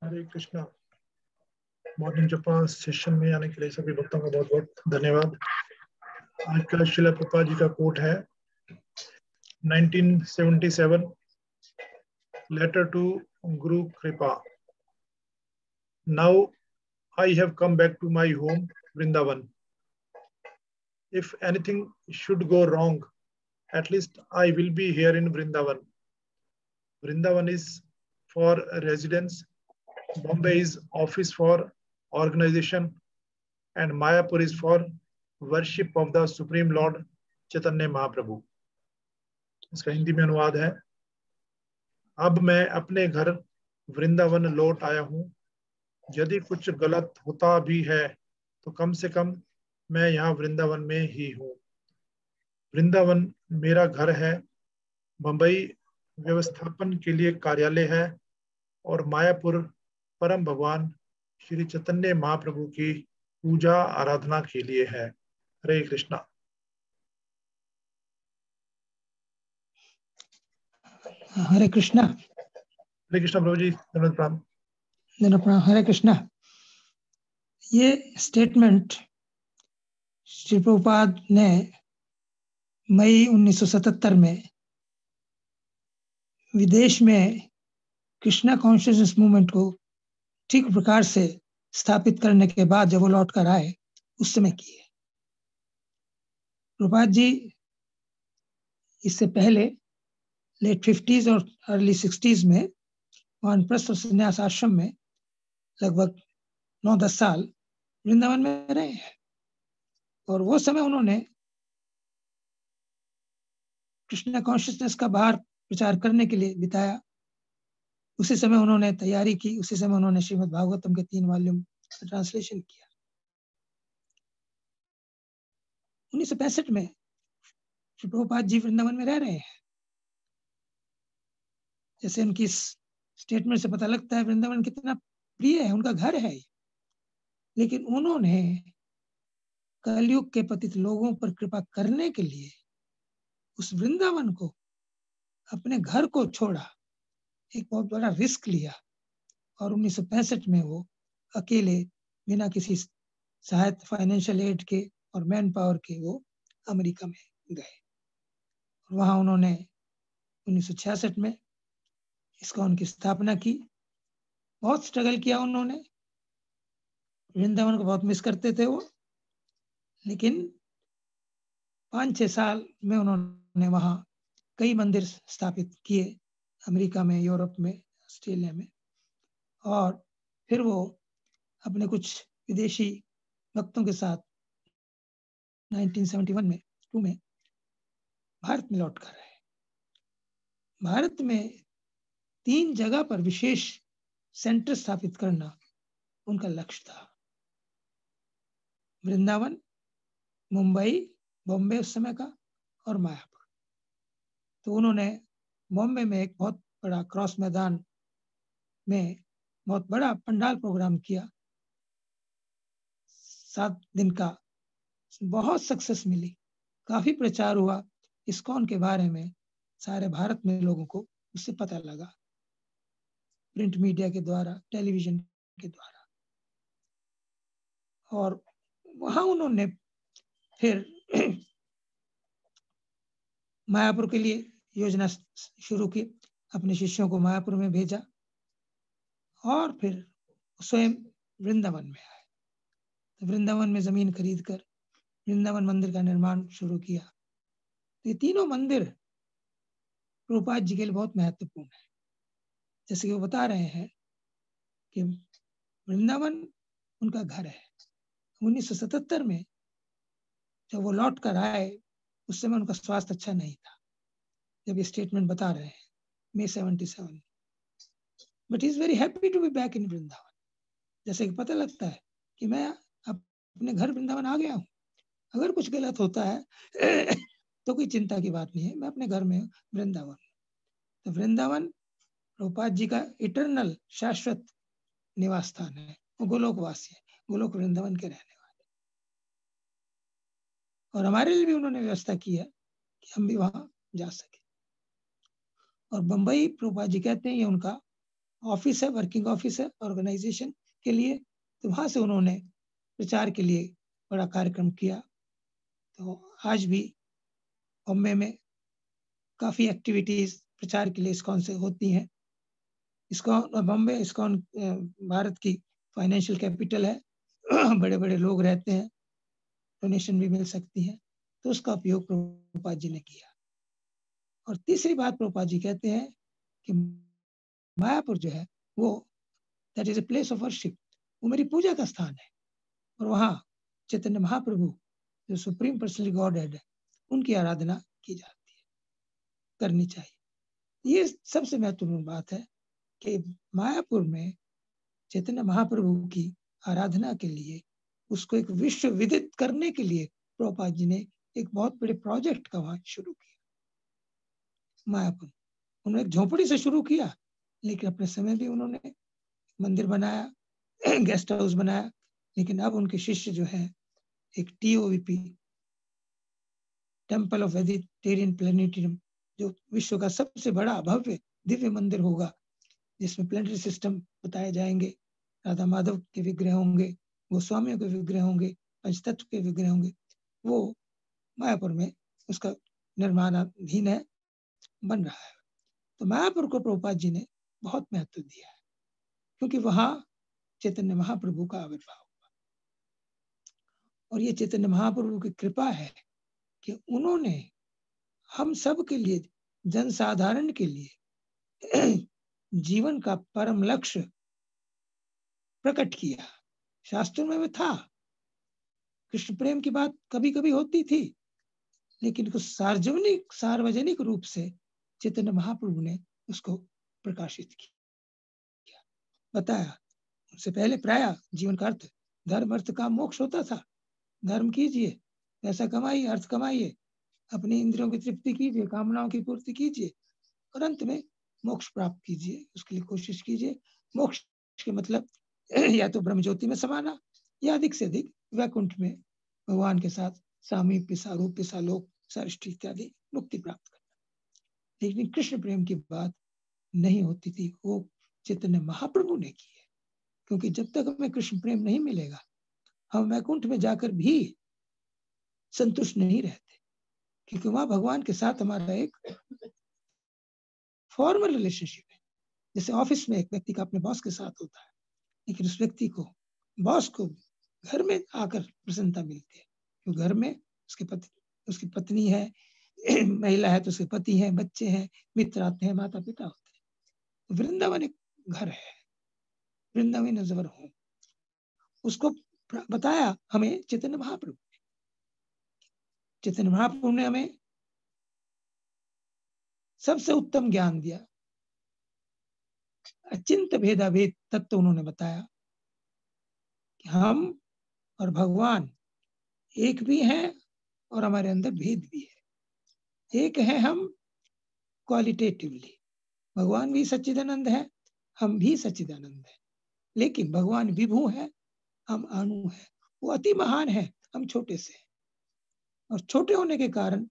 हरे Krishna. Morning जपा session में आने के लिए सभी भक्तों का बहुत बहुत धन्यवाद। आज का श्रील प्रभुपाद जी का कोट है 1977, लेटर टू गुरु कृपा। Now I have come back to my home, Vrindavan. If anything should go wrong, at least I will be here in Vrindavan. Vrindavan is for residents, Bombay is office for organization, and Mayapur is for worship of the Supreme Lord Chaitanya Mahaprabhu. इसका हिंदी में अनुवाद है, अब मैं अपने घर वृंदावन लौट आया हूँ। यदि कुछ गलत होता भी है तो कम से कम मैं यहाँ वृंदावन में ही हूँ। वृंदावन मेरा घर है, बंबई व्यवस्थापन के लिए कार्यालय है और मायापुर परम भगवान श्री चैतन्य महाप्रभु की पूजा आराधना के लिए है। हरे कृष्णा। हरे कृष्णा। हरे कृष्णा प्रभु जी, धन्यवाद प्रणाम। धन्यवाद प्रणाम। हरे कृष्णा। ये स्टेटमेंट श्री प्रभुपाद ने मई 1977 में विदेश में कृष्णा कॉन्शियसनेस मूवमेंट को ठीक प्रकार से स्थापित करने के बाद जब वो लौट कर आए उस समय किए। प्रभुपाद जी इससे पहले लेट 50s और अर्ली 60s में वानप्रस्थ और संन्यास आश्रम में लगभग 9-10 साल वृंदावन में रहे हैं और वो समय उन्होंने कृष्णा कॉन्शियसनेस का बाहर प्रचार करने के लिए बिताया। उसी समय उन्होंने तैयारी की, उसी समय उन्होंने श्रीमद् भागवतम के 3 वॉल्यूम का ट्रांसलेशन किया। 1965 में श्री प्रभुपाद जी वृंदावन में रह रहे हैं। जैसे उनकी स्टेटमेंट से पता लगता है वृंदावन कितना प्रिय है, उनका घर है। लेकिन उन्होंने कलयुग के पतित लोगों पर कृपा करने के लिए उस वृंदावन को, अपने घर को छोड़ा, एक बहुत बड़ा रिस्क लिया और 1965 में वो अकेले बिना किसी सहायता, फाइनेंशियल एड के और मैन पावर के वो अमेरिका में गए। वहां उन्होंने 1966 में इस्कॉन की स्थापना की। बहुत स्ट्रगल किया उन्होंने, वृंदावन को बहुत मिस करते थे वो, लेकिन 5-6 साल में उन्होंने वहां कई मंदिर स्थापित किए, अमेरिका में, यूरोप में, ऑस्ट्रेलिया में। और फिर वो अपने कुछ विदेशी भक्तों के साथ 1971 में 2 में भारत में लौट कर आए। भारत में 3 जगह पर विशेष सेंटर स्थापित करना उनका लक्ष्य था। वृंदावन, मुंबई, बॉम्बे उस समय का, और मायापुर। तो उन्होंने बॉम्बे में एक बहुत बड़ा क्रॉस मैदान में बहुत बड़ा पंडाल प्रोग्राम किया, 7 दिन का। बहुत सक्सेस मिली, काफी प्रचार हुआ इस्कॉन के बारे में, सारे भारत में लोगों को उससे पता लगा, प्रिंट मीडिया के द्वारा, टेलीविजन के द्वारा। और वहां उन्होंने फिर मायापुर के लिए योजना शुरू की, अपने शिष्यों को मायापुर में भेजा और फिर स्वयं वृंदावन में आए। तो वृंदावन में जमीन खरीद कर वृंदावन मंदिर का निर्माण शुरू किया। तो ये तीनों मंदिर प्रभुपाद जी के लिए बहुत महत्वपूर्ण है। जैसे कि वो बता रहे हैं कि वृंदावन उनका घर है। 1977 में जब वो लौट कर आए उस समय उनका स्वास्थ्य अच्छा नहीं था, जब ये स्टेटमेंट बता रहे हैं, May 77। But he is very happy to be back in Vrindavan. जैसे कि पता लगता है कि मैं अपने घर वृंदावन आ गया हूँ। अगर कुछ गलत होता है तो कोई चिंता की बात नहीं है, मैं अपने घर में हूँ, वृंदावन। तो वृंदावन प्रभुपाद जी का इटर्नल, शाश्वत निवास स्थान है। वो गोलोकवासी है, गोलोक वृंदावन के रहने वाले। और हमारे लिए भी उन्होंने व्यवस्था की है कि हम भी वहां जा सके। और बंबई प्रभुपाद जी कहते हैं ये उनका ऑफिस है, वर्किंग ऑफिस है ऑर्गेनाइजेशन के लिए, तो वहां से उन्होंने प्रचार के लिए बड़ा कार्यक्रम किया। तो आज भी बॉम्बे में काफी एक्टिविटीज प्रचार के लिए इस्कॉन से होती हैं। इस्कॉन बॉम्बे इस्कॉन भारत की फाइनेंशियल कैपिटल है। बड़े बड़े लोग रहते हैं, डोनेशन भी मिल सकती है, तो उसका उपयोग प्रभुपाद जी ने किया। और तीसरी बात प्रभुपाद जी कहते हैं कि मायापुर जो है वो that is a place of worship, वो मेरी पूजा का स्थान है। और वहाँ चैतन्य महाप्रभु जो सुप्रीम पर्सनल गॉड हेड है, उनकी आराधना की जाती है, करनी चाहिए। ये सबसे महत्वपूर्ण बात है कि मायापुर में चैतन्य महाप्रभु की आराधना के लिए, उसको एक विश्व विदित करने के लिए प्रभुपाद जी ने एक बहुत बड़े प्रोजेक्ट का वहां शुरू किया। मायापुर उन्होंने एक झोपड़ी से शुरू किया, लेकिन अपने समय भी उन्होंने मंदिर बनाया, गेस्ट हाउस बनाया। लेकिन अब उनके शिष्य जो है एक TOVP, temple of vegetarian planetarium, जो विश्व का सबसे बड़ा भव्य दिव्य मंदिर होगा, जिसमें प्लेनेटरी सिस्टम बताए जाएंगे, राधा माधव के विग्रह होंगे, गोस्वामियों के विग्रह होंगे, पंचतत्व के विग्रह होंगे, वो मायापुर में उसका निर्माणाधीन है, बन रहा है। तो मायापुर को प्रभुपाद जी ने बहुत महत्व दिया है, क्योंकि वहां चैतन्य महाप्रभु का आविर्भाव हुआ। और ये चैतन्य महाप्रभु की कृपा है कि उन्होंने हम सब के लिए, जनसाधारण के लिए जीवन का परम लक्ष्य प्रकट किया। शास्त्रों में था, कृष्ण प्रेम की बात कभी कभी होती थी, लेकिन कुछ सार्वजनिक रूप से चैतन्य महाप्रभु ने उसको प्रकाशित किया, बताया। उससे पहले प्राय जीवन का अर्थ, धर्म अर्थ का मोक्ष होता था। धर्म कीजिए, पैसा कमाइए, अर्थ कमाइए, अपनी इंद्रियों की तृप्ति कीजिए, कामनाओं की पूर्ति कीजिए, और अंत में मोक्ष प्राप्त कीजिए, उसके लिए कोशिश कीजिए। मोक्ष के मतलब या तो ब्रह्म ज्योति में समाना, या अधिक से अधिक वैकुंठ में भगवान के साथ सामीप्य, सारूप्य, सालोक, सृष्टि इत्यादि मुक्ति प्राप्त करना। लेकिन कृष्ण प्रेम की बात नहीं होती थी, वो चैतन्य महाप्रभु ने की है। क्योंकि जब तक हमें कृष्ण प्रेम नहीं मिलेगा, हम वैकुंठ में जाकर भी संतुष्ट नहीं रहते, क्योंकि वहां भगवान के साथ हमारा एक फॉर्मल रिलेशनशिप है। जैसे ऑफिस में एक व्यक्ति का अपने बॉस के साथ होता है, लेकिन उस व्यक्ति को, बॉस को घर में आकर प्रसन्नता मिलती है, क्योंकि घर में उसकी पत्नी है, महिला है तो उसके पति हैं, बच्चे हैं, मित्र आते हैं, माता पिता होते हैं। तो वृंदावन एक घर है, वृंदावन इज अवर होम। उसको बताया हमें चैतन्य महाप्रभु। चैतन्य महाप्रभु ने हमें सबसे उत्तम ज्ञान दिया, अचिंत भेदाभेद तत्व उन्होंने बताया कि हम और भगवान एक भी हैं और हमारे अंदर भेद भी है। एक है हम क्वालिटेटिवली, भगवान भी सच्चिदानंद है, हम भी सच्चिदानंद है, लेकिन भगवान विभु है, हम अणु है। वो अति महान है, हम छोटे से हैं, और छोटे होने के कारण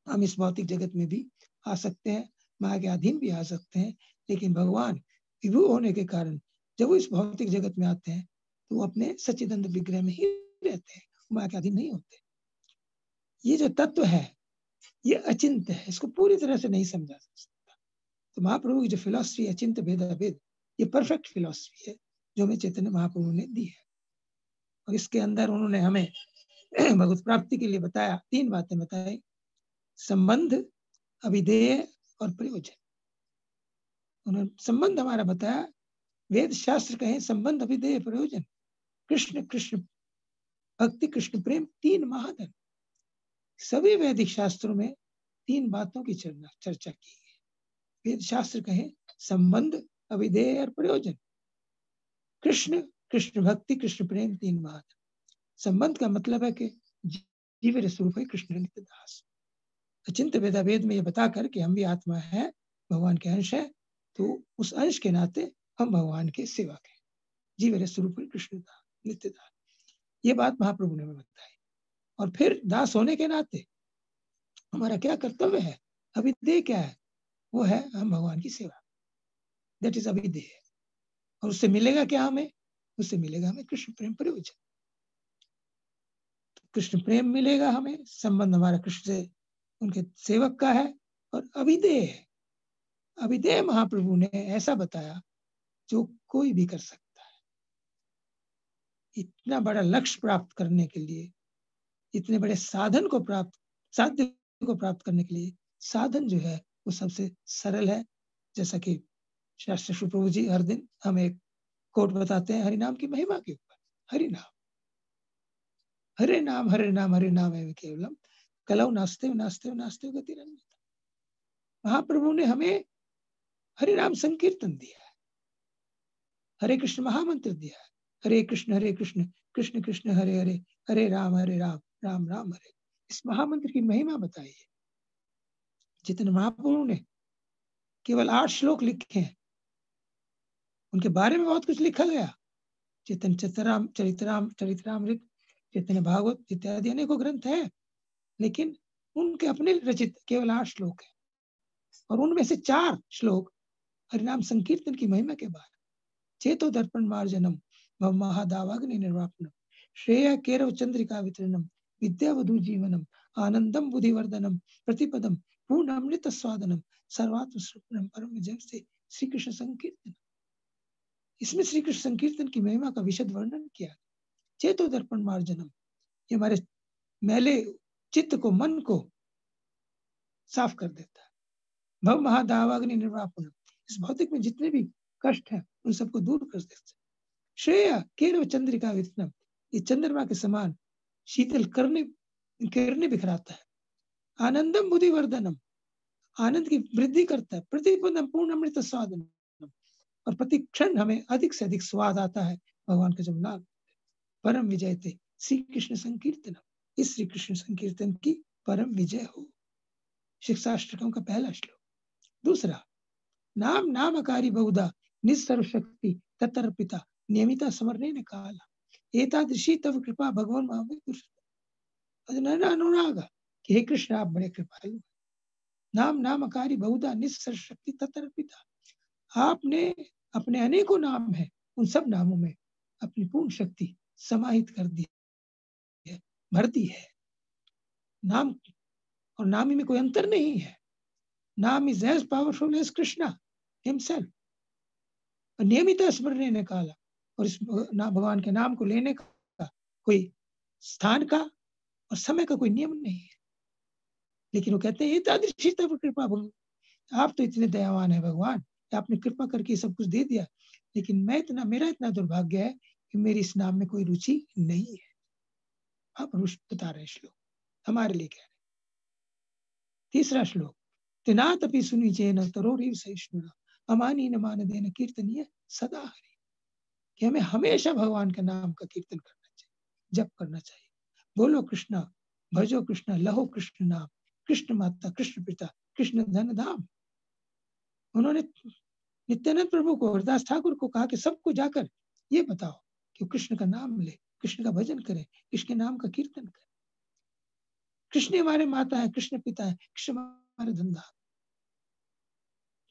हम इस भौतिक जगत में भी आ सकते हैं, माया के अधीन भी आ सकते हैं। लेकिन भगवान विभु होने के कारण जब वो इस भौतिक जगत में आते हैं, तो वो अपने सच्चिदानंद विग्रह में ही रहते हैं, माया के अधीन नहीं होते। ये जो तत्व है, ये अचिंत है, इसको पूरी तरह से नहीं समझा सकता। तो महाप्रभु की जो फिलॉसफी अचिंत भेदाभेद, ये परफेक्ट फिलॉसफी है जो हमें चैतन्य महाप्रभु ने दी है। और इसके अंदर उन्होंने हमें भगवत प्राप्ति के लिए बताया, 3 बातें बताई: संबंध, अभिधेय और प्रयोजन। उन्होंने संबंध हमारा बताया, वेद शास्त्र कहें संबंध, अभिधेय, प्रयोजन। कृष्ण कृष्ण भक्ति, कृष्ण प्रेम, 3 महाधन। सभी वैदिक शास्त्रों में 3 बातों की चर्चा की गई। वेद शास्त्र कहें संबंध, अभिधेय और प्रयोजन। कृष्ण, कृष्ण भक्ति, कृष्ण प्रेम, 3 महाधन। संबंध का मतलब है कि जीव स्वरूप है कृष्ण नित्यदास। अचिंत भेदाभेद में ये बताकर कि हम भी आत्मा है, भगवान के अंश है, तो उस अंश के नाते हम भगवान के सेवक हैं, जीव स्वरूप कृष्ण नित्यदास। ये बात महाप्रभु ने बताई। और फिर दास होने के नाते हमारा क्या कर्तव्य है, अभिधेय क्या है, वो है हम भगवान की सेवा। दैट इज अभिधेय। और उससे मिलेगा क्या हमें? उससे मिलेगा हमें कृष्ण प्रेम प्रयोजन। कृष्ण प्रेम मिलेगा हमें, संबंध हमारा कृष्ण से उनके सेवक का है, और अभिधेय है। अभिधेय महाप्रभु ने ऐसा बताया जो कोई भी कर सकता है। इतना बड़ा लक्ष्य प्राप्त करने के लिए, इतने बड़े साधन को साध्य को प्राप्त करने के लिए साधन जो है वो सबसे सरल है। जैसा कि शास्त्र श्री प्रभु जी हर दिन हमें एक कोट बताते हैं हरि नाम की महिमा के ऊपर। हरि नाम, हरे नाम, हरे नाम, हरे नाम है केवलम, कलौ नास्ते नास्ते नास्ते गतिरन्यथा। महाप्रभु ने हमें हरि नाम संकीर्तन दिया है, हरे कृष्ण महामंत्र दिया है, हरे कृष्ण कृष्ण कृष्ण हरे हरे, हरे राम राम राम हरे। इस महामंत्र की महिमा बताई है। जितने महाप्रभु ने केवल 8 श्लोक लिखे हैं, उनके बारे में बहुत कुछ लिखा गया। चैतन्य चरितरामृत, चैतन्य भागवत इत्यादि अनेकों ग्रंथ है, लेकिन उनके अपने रचित केवल 8 श्लोक है, और उनमें से 4 श्लोक हरिनाम संकीर्तन की महिमा के बाद। चेतो दर्पण मार्जनम भव महादावाग्नि निर्वापनम, श्रेय केरव चंद्रिका वितरणम, विद्यावधू जीवनम, आनंदम बुद्धिवर्धनम, प्रतिपदम पूर्ण अमृत स्वादनम, सर्वात्म स्वप्नम परम विजय से श्री कृष्ण संकीर्तन। इसमें श्री कृष्ण संकीर्तन की महिमा का विशद वर्णन किया। चेतो दर्पण मार्जनम, ये हमारे मैले चित्त को, मन को साफ कर देता है। भव महादावाग्नि निर्वापनम, इस भौतिक में जितने भी कष्ट हैं उन सबको दूर कर देता है। श्रेय केरव चंद्रिका वितरणम, ये चंद्रमा के समान शीतल किरणें बिखराता है। आनंदम बुद्धिवर्धनम, आनंद की वृद्धि करता है। प्रतिपदम पूर्ण अमृत स्वादनम, और प्रति क्षण हमें अधिक से अधिक स्वाद आता है भगवान का जब नाम। परम विजय थे श्री कृष्ण संकीर्तन, इस श्री कृष्ण संकीर्तन की परम विजय हो। शिक्षाष्टकम का पहला श्लोक। दूसरा, नाम नामकारी बहुधा निस्सर्व शक्ति ततर्पिता नियमिता समर्णे काला, एतादृशी तव कृपा भगवान अनुराग, कि हे कृष्ण आप बड़े कृपालु। नाम नामकारी बहुधा निस्सर्व शक्ति ततर्पिता, आपने अपने अनेकों नाम है, उन सब नामों में अपनी पूर्ण शक्ति समाहित कर दी है, भर दी है। नाम और नामी में कोई अंतर नहीं है। Naam is as powerful as Krishna himself. नियमित स्मरण ने काला, और इस भगवान के नाम को लेने का कोई स्थान का और समय का कोई नियम नहीं है। लेकिन वो कहते हैं तादृशी तव कृपा भगवान, आप तो इतने दयावान है भगवान, आपने कृपा करके सब कुछ दे दिया, लेकिन मेरा इतना दुर्भाग्य है कि मेरी इस नाम में कोई रुचि नहीं है। आप रुचि बता रहे श्लोक हमारे लिए कह रहे। तीसरा श्लोक, तिनात अपि सुनी चेन तरोरीव सहिष्णुना अमानी न मान देन कीर्तनीय सदा हरि, कि हमें हमेशा भगवान के नाम का कीर्तन करना चाहिए, जप करना चाहिए। बोलो कृष्णा, भजो कृष्णा, लहो कृष्ण नाम, कृष्ण माता कृष्ण पिता कृष्ण धन धाम। उन्होंने नित्यानंद प्रभु को, हरदास ठाकुर को कहा कि सबको जाकर ये बताओ कि कृष्ण का नाम ले, कृष्ण का भजन करें, कृष्ण के नाम का कीर्तन करें। कृष्ण हमारे माता है, कृष्ण पिता है, कृष्ण हमारे धंधा।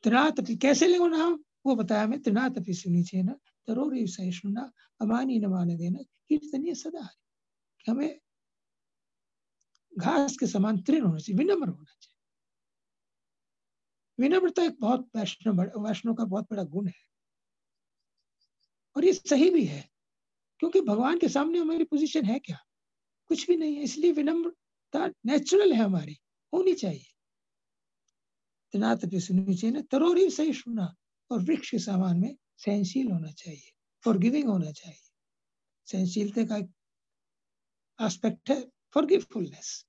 त्रिनाथपि कैसे ले नाम, वो बताया हमें। त्रिनाथपि सुनी छे न तरोरी सहिष्णुना अमानी न मान देना कीर्तनीय सदा हरि, हमें घास के समान तृण होना चाहिए, विनम्र होना चाहिए। विनम्रता एक बहुत वैष्णव का बहुत बड़ा गुण है, और ये सही भी है, क्योंकि भगवान के सामने हमारी पोजीशन है क्या, कुछ भी नहीं है। इसलिए विनम्रता नेचुरल है, हमारी होनी चाहिए। त्रिनाथपि सुनी छे न तरोरी सहिष्णुना, और वृक्ष के समान में सहनशील होना चाहिए, फॉरगिविंग होना चाहिए। सहनशीलता का एक एस्पेक्ट है फॉरगिवफुलनेस,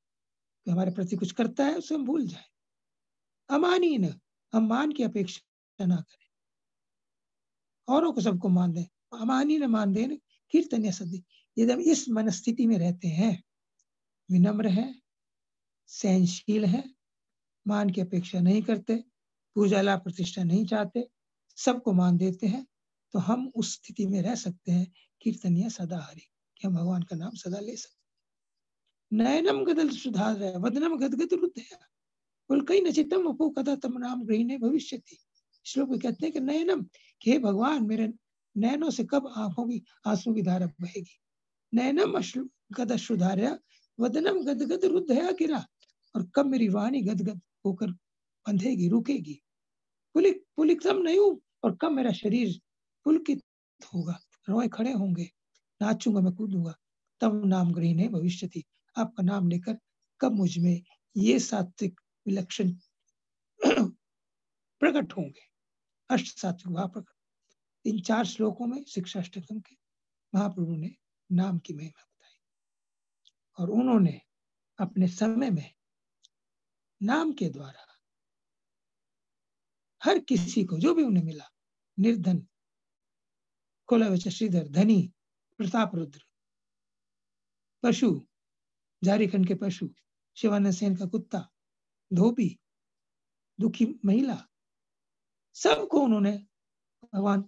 हमारे प्रति कुछ करता है उसे हम भूल जाए। अमानी न, हम मान की अपेक्षा ना करें, औरों को सबको मान दें। अमानी न मान दें कीर्तन सदी, यदि हम इस मनस्थिति में रहते हैं, विनम्र है, सहनशील है, मान की अपेक्षा नहीं करते, पूजा लाभ प्रतिष्ठा नहीं चाहते, सबको मान देते हैं, तो हम उस स्थिति में रह सकते हैं कीर्तनीय सदा हरि, कि हम भगवान का नाम सदा ले सकते। नयनम गदल सुधार वदनम गदगद रुद्धया उल्कई नचितम अपो कदा तम नाम गृहिणे भविष्यति, श्लोक में कहते हैं कि नयनम, कि हे भगवान मेरे नयनों से कब आंखों की आंसू की धारा बहेगी। नयनम गदश्रुधार्या वदनम गदगद रुद्धया गिरा, और कब मेरी वाणी गदगद होकर बंधेगी, रुकेगी। पुलिकम नहीं हूं, और कब मेरा शरीर पुलकित होगा, रोए खड़े होंगे, नाचूंगा, मैं कूदूंगा। तब नाम ग्रहणे भविष्यति, आपका नाम लेकर कब मुझ में ये सात्विक विलक्षण प्रकट होंगे। अष्ट सात्विक भाव प्रकट। इन 4 श्लोकों में शिक्षाष्टकम के महाप्रभु ने नाम की महिमा बताई, और उन्होंने अपने समय में नाम के द्वारा हर किसी को जो भी उन्हें मिला, निर्धन, कुलवच, श्रीधर, धनी, प्रताप रुद्र, पशु, झारीखंड के पशु, शिवानंद सेन का कुत्ता, धोबी, दुखी महिला, सबको उन्होंने भगवान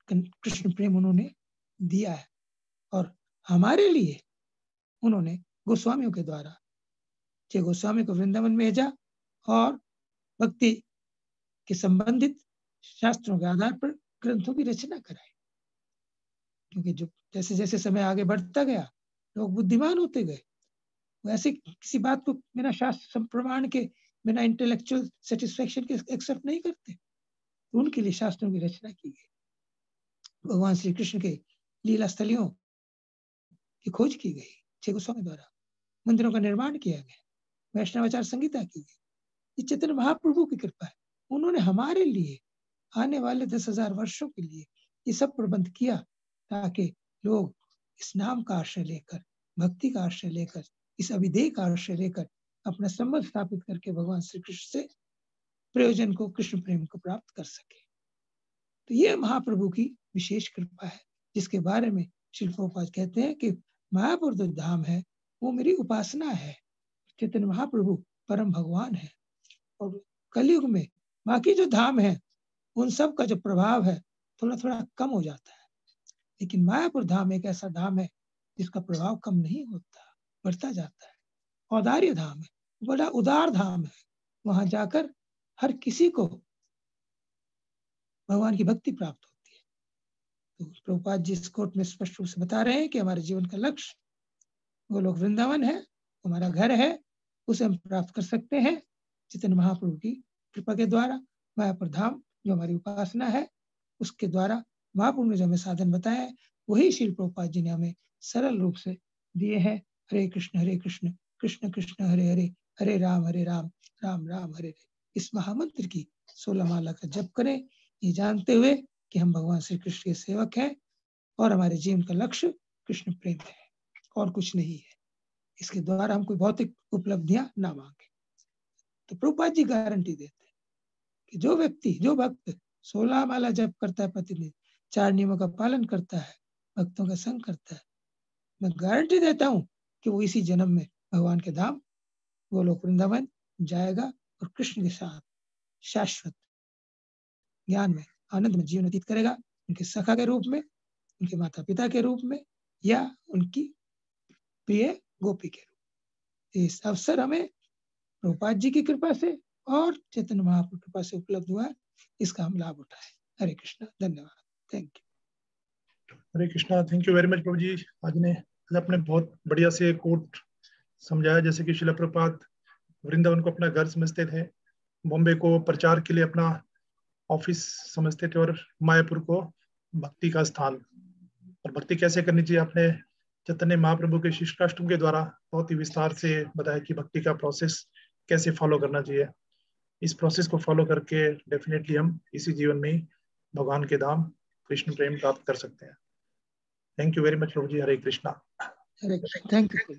कृष्ण प्रेम उन्होंने दिया है। और हमारे लिए उन्होंने गोस्वामियों के द्वारा छह गोस्वामी को वृंदावन में भेजा और भक्ति के संबंधित शास्त्रों के आधार पर ग्रंथों की रचना कराई। क्योंकि जो जैसे जैसे समय आगे बढ़ता गया, लोग बुद्धिमान होते गए, वैसे किसी बात को बिना शास्त्र प्रमाण के, बिना इंटेलेक्चुअल सेटिस्फेक्शन के एक्सेप्ट नहीं करते। तो उनके लिए शास्त्रों की रचना की गई। भगवान श्री कृष्ण के लीला स्थलियों की खोज की गई छह गोस्वामी द्वारा, मंदिरों का निर्माण किया गया, वैष्णवाचार संहिता की गई। ये चैतन्य महाप्रभु की कृपा है। उन्होंने हमारे लिए आने वाले 10,000 वर्षों के लिए ये सब प्रबंध किया, ताकि लोग इस नाम का आश्रय लेकर, भक्ति का आश्रय लेकर, इस अभिधेय का आश्रय लेकर अपना संबंध स्थापित करके भगवान श्री कृष्ण से प्रयोजन को, कृष्ण प्रेम को प्राप्त कर सके। तो ये महाप्रभु की विशेष कृपा है, जिसके बारे में श्रील प्रभुपाद कहते हैं कि मायापुर जो धाम है वो मेरी उपासना है। चैतन्य महाप्रभु परम भगवान है, और कलयुग में बाकी जो धाम है उन सब का जो प्रभाव है थोड़ा थोड़ा कम हो जाता है, लेकिन मायापुर धाम एक ऐसा धाम है जिसका प्रभाव कम नहीं होता, बढ़ता जाता है। औदार्य धाम है, बड़ा उदार धाम है। वहां जाकर हर किसी को भगवान की भक्ति प्राप्त होती है। तो प्रभुपाद जी इस कोट में स्पष्ट रूप से बता रहे हैं कि हमारे जीवन का लक्ष्य वो लोग वृंदावन है, हमारा घर है, उसे हम प्राप्त कर सकते हैं चैतन्य महाप्रभु की कृपा के द्वारा। मायापुर धाम जो हमारी उपासना है, उसके द्वारा महाप्रभु ने जो हमें साधन बताया है, वही श्रील प्रभुपाद जी ने हमें सरल रूप से दिए हैं। हरे कृष्ण कृष्ण कृष्ण हरे हरे, हरे राम राम राम हरे हरे। इस महामंत्र की 16 माला का जप करें, ये जानते हुए कि हम भगवान श्री कृष्ण के सेवक हैं और हमारे जीवन का लक्ष्य कृष्ण प्रेम है और कुछ नहीं है। इसके द्वारा हम कोई भौतिक उपलब्धियां ना मांगे। तो प्रभुपाद जी गारंटी देते हैं कि जो व्यक्ति, जो भक्त 16 माला जप करता है, प्रतिदिन 4 नियमों का पालन करता है, भक्तों का संग करता है, मैं गारंटी देता हूं कि वो इसी जन्म में भगवान के धाम गोलोक वृंदावन जाएगा और कृष्ण के साथ शाश्वत ज्ञान में, आनंद में जीवन व्यतीत करेगा, उनके सखा के रूप में, उनके माता पिता के रूप में, या उनकी प्रिय गोपी के रूप में। इस अवसर हमें प्रभुपाद जी की कृपा से और चैतन्य महाप्रभु की कृपा से उपलब्ध हुआ, इसका हम लाभ उठाए। हरे कृष्णा, धन्यवाद, thank you. Hare Krishna, thank you very much प्रभु जी। आज आपने बहुत बढ़िया से कोट समझाया, जैसे कि श्रील प्रभुपाद वृंदावन को अपना घर समझते थे, बॉम्बे को प्रचार के लिए अपना ऑफिस समझते थे, और मायापुर को भक्ति का स्थान। और भक्ति कैसे करनी चाहिए आपने चैतन्य महाप्रभु के शिष्टाष्टम के द्वारा बहुत ही विस्तार से बताया कि भक्ति का प्रोसेस कैसे फॉलो करना चाहिए। इस प्रोसेस को फॉलो करके डेफिनेटली हम इसी जीवन में भगवान के धाम कृष्ण प्रेम प्राप्त कर सकते हैं। थैंक यू वेरी मच प्रभु जी। हरे कृष्णा। Hare Krishna, thank you.